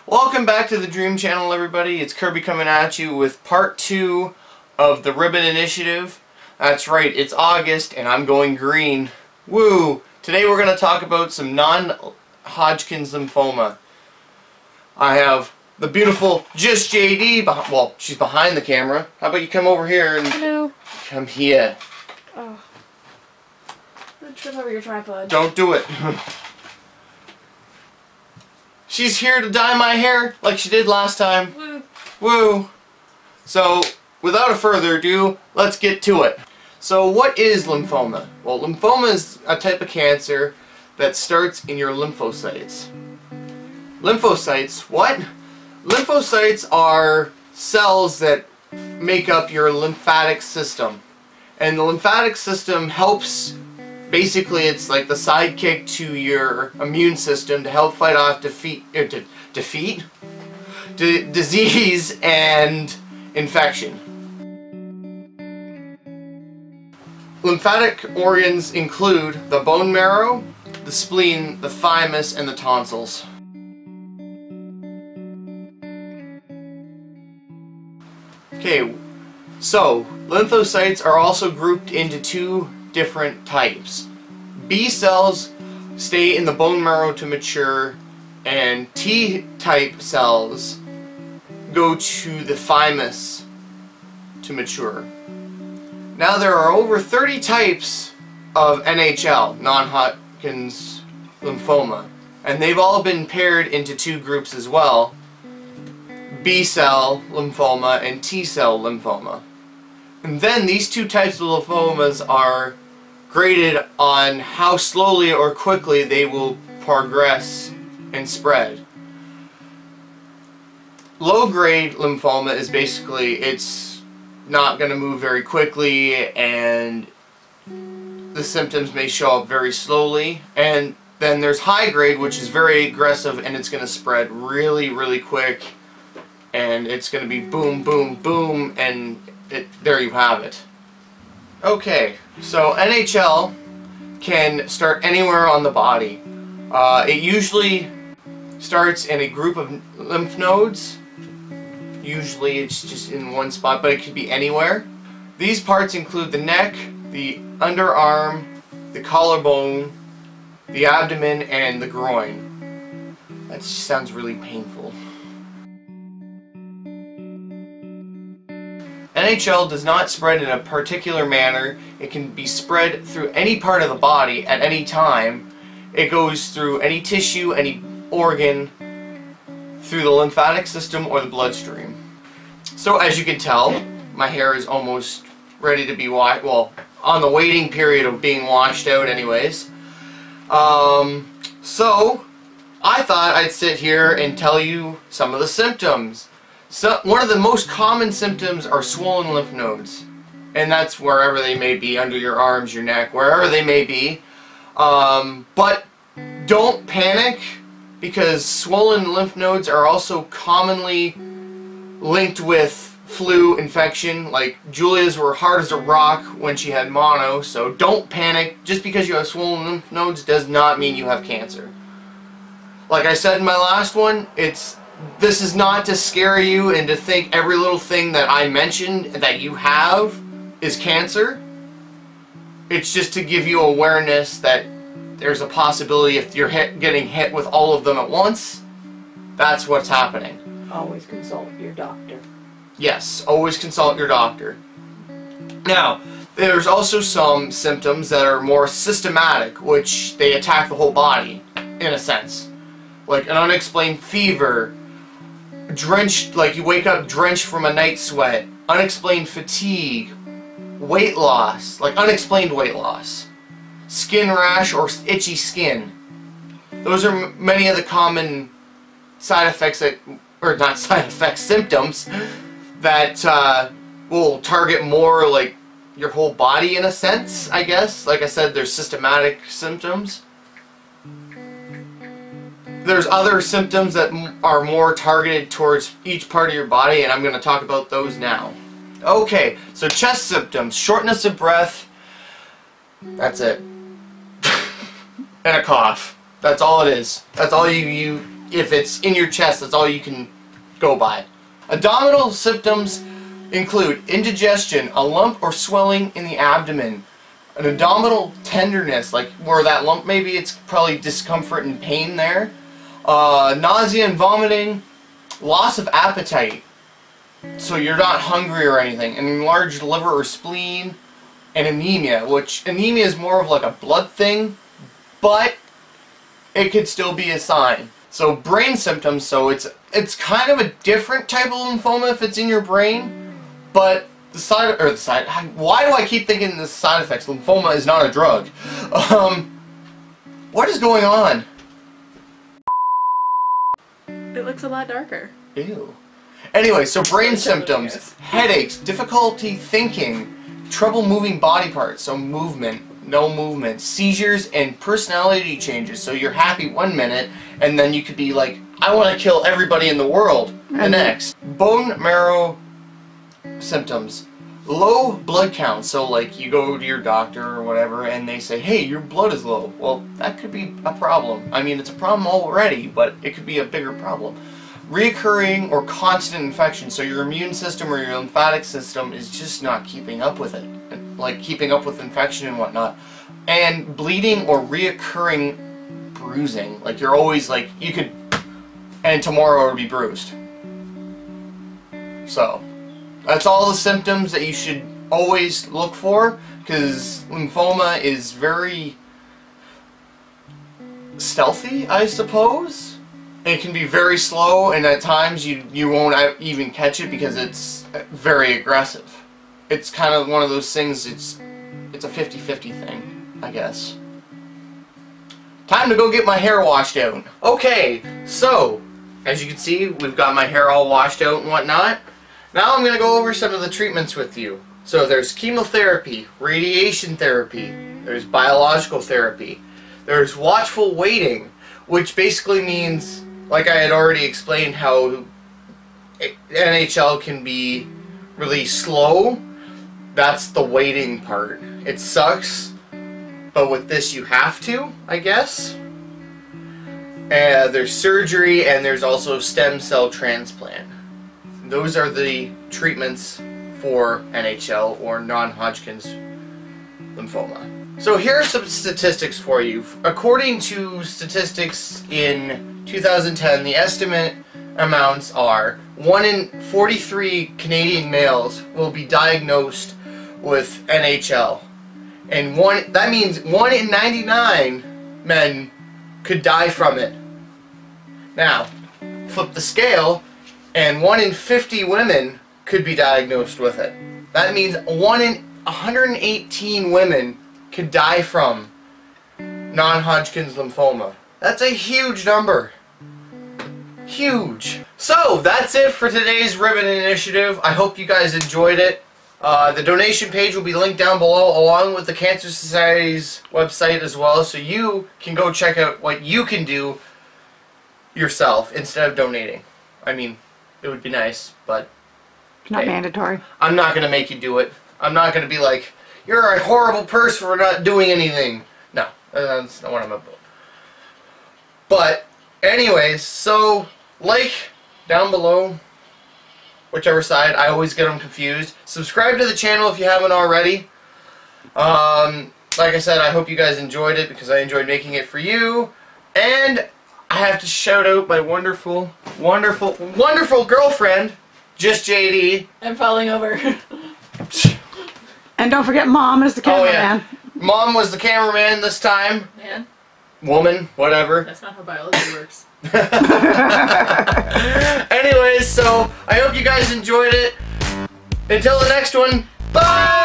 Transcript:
Welcome back to the Dream Channel, everybody. It's Kirby coming at you with part 2 of the Ribbon Initiative. That's right, it's August and I'm going green. Woo! Today we're going to talk about some non-Hodgkins lymphoma. I have the beautiful Just JD, well, she's behind the camera. How about you come over here and... Hello. Come here. Oh. I'm gonna trip over your tripod. Don't do it. She's here to dye my hair like she did last time. Woo. Woo! So, without a further ado, let's get to it. So, what is lymphoma? Well, lymphoma is a type of cancer that starts in your lymphocytes. Lymphocytes, what? Lymphocytes are cells that make up your lymphatic system. And the lymphatic system helps, basically it's like the sidekick to your immune system to help fight off disease and infection. Lymphatic organs include the bone marrow, the spleen, the thymus, and the tonsils. Okay, so lymphocytes are also grouped into two different types. B cells stay in the bone marrow to mature, and T-type cells go to the thymus to mature. Now there are over 30 types of NHL, Non-Hodgkins Lymphoma, and they've all been paired into two groups as well, B-cell lymphoma and T-cell lymphoma. And then these two types of lymphomas are graded on how slowly or quickly they will progress and spread. Low-grade lymphoma is basically, it's not going to move very quickly and the symptoms may show up very slowly. And then there's high-grade, which is very aggressive and it's going to spread really, really quick. And it's going to be boom, boom, boom, and there you have it. Okay, so NHL can start anywhere on the body. It usually starts in a group of lymph nodes. Usually it's just in one spot, but it could be anywhere. These parts include the neck, the underarm, the collarbone, the abdomen, and the groin. That just sounds really painful. NHL does not spread in a particular manner. It can be spread through any part of the body at any time. It goes through any tissue, any organ, through the lymphatic system or the bloodstream. So as you can tell, my hair is almost ready to be washed, well, on the waiting period of being washed out anyways. So I thought I'd sit here and tell you some of the symptoms. So, one of the most common symptoms are swollen lymph nodes, and that's wherever they may be, under your arms, your neck, wherever they may be. But don't panic, because swollen lymph nodes are also commonly linked with flu infection. Like Julia's were hard as a rock when she had mono, so don't panic. Just because you have swollen lymph nodes does not mean you have cancer. Like I said in my last one, this is not to scare you and to think every little thing that I mentioned that you have is cancer. It's just to give you awareness that there's a possibility if you're getting hit with all of them at once, that's what's happening. Always consult your doctor. Yes, always consult your doctor. Now, there's also some symptoms that are more systematic, which they attack the whole body, in a sense. Like an unexplained fever, drenched, like you wake up drenched from a night sweat, unexplained fatigue, weight loss, like unexplained weight loss, skin rash or itchy skin. Those are many of the common side effects that, or not side effects, symptoms that will target more like your whole body in a sense, I guess. Like I said, there's systematic symptoms. There's other symptoms that are more targeted towards each part of your body, and I'm going to talk about those now. Okay, so chest symptoms, shortness of breath, that's it. And a cough. That's all it is. That's all you if it's in your chest, that's all you can go by. Abdominal symptoms include indigestion, a lump or swelling in the abdomen, an abdominal tenderness, like where that lump, maybe it's probably discomfort and pain there, nausea and vomiting, loss of appetite, so you're not hungry or anything, an enlarged liver or spleen, and anemia, which anemia is more of like a blood thing, but it could still be a sign. So brain symptoms, so it's kind of a different type of lymphoma if it's in your brain, but why do I keep thinking the side effects? Lymphoma is not a drug. What is going on? It looks a lot darker. Ew. Anyway, so brain symptoms, headaches, difficulty thinking, trouble moving body parts, so movement, no movement, seizures, and personality changes. So you're happy one minute, and then you could be like, I want to kill everybody in the world the next. Bone marrow symptoms, low blood count. So like you go to your doctor or whatever, and they say, hey, your blood is low. Well, that could be a problem. I mean, it's a problem already, but it could be a bigger problem. Reoccurring or constant infection, so your immune system or your lymphatic system is just not keeping up with it, like keeping up with infection and whatnot. And bleeding or reoccurring bruising, like you're always like, you could, and tomorrow it'll be bruised. So, that's all the symptoms that you should always look for, because lymphoma is very stealthy, I suppose. It can be very slow, and at times you won't even catch it because it's very aggressive. It's kind of one of those things, it's a 50-50 thing, I guess. Time to go get my hair washed out. Okay, so, as you can see, we've got my hair all washed out and whatnot. Now I'm going to go over some of the treatments with you. So there's chemotherapy, radiation therapy, there's biological therapy, there's watchful waiting, which basically means, like I had already explained, how NHL can be really slow. That's the waiting part. It sucks, but with this you have to, I guess. There's surgery, and there's also stem cell transplant. Those are the treatments for NHL, or non-Hodgkins lymphoma. So here are some statistics for you. According to statistics in 2010, the estimate amounts are 1 in 43 Canadian males will be diagnosed with NHL. And that means 1 in 99 men could die from it. Now, flip the scale, and 1 in 50 women could be diagnosed with it. That means 1 in 118 women could die from non-Hodgkin's lymphoma. That's a huge number. Huge. So, that's it for today's Ribbon Initiative. I hope you guys enjoyed it. The donation page will be linked down below, along with the Cancer Society's website as well, so you can go check out what you can do yourself instead of donating. I mean, it would be nice, but not mandatory. I'm not going to make you do it. I'm not going to be like, you're a horrible person for not doing anything. No, that's not what I'm about. But, anyways, so, like down below, whichever side, I always get them confused. Subscribe to the channel if you haven't already. Like I said, I hope you guys enjoyed it, because I enjoyed making it for you. And I have to shout out my wonderful, wonderful, wonderful girlfriend, Just JD. I'm falling over. And don't forget, Mom is the cameraman. Oh, yeah. Mom was the cameraman this time. Man. Woman, whatever. That's not how biology works. Anyways, so I hope you guys enjoyed it. Until the next one, bye!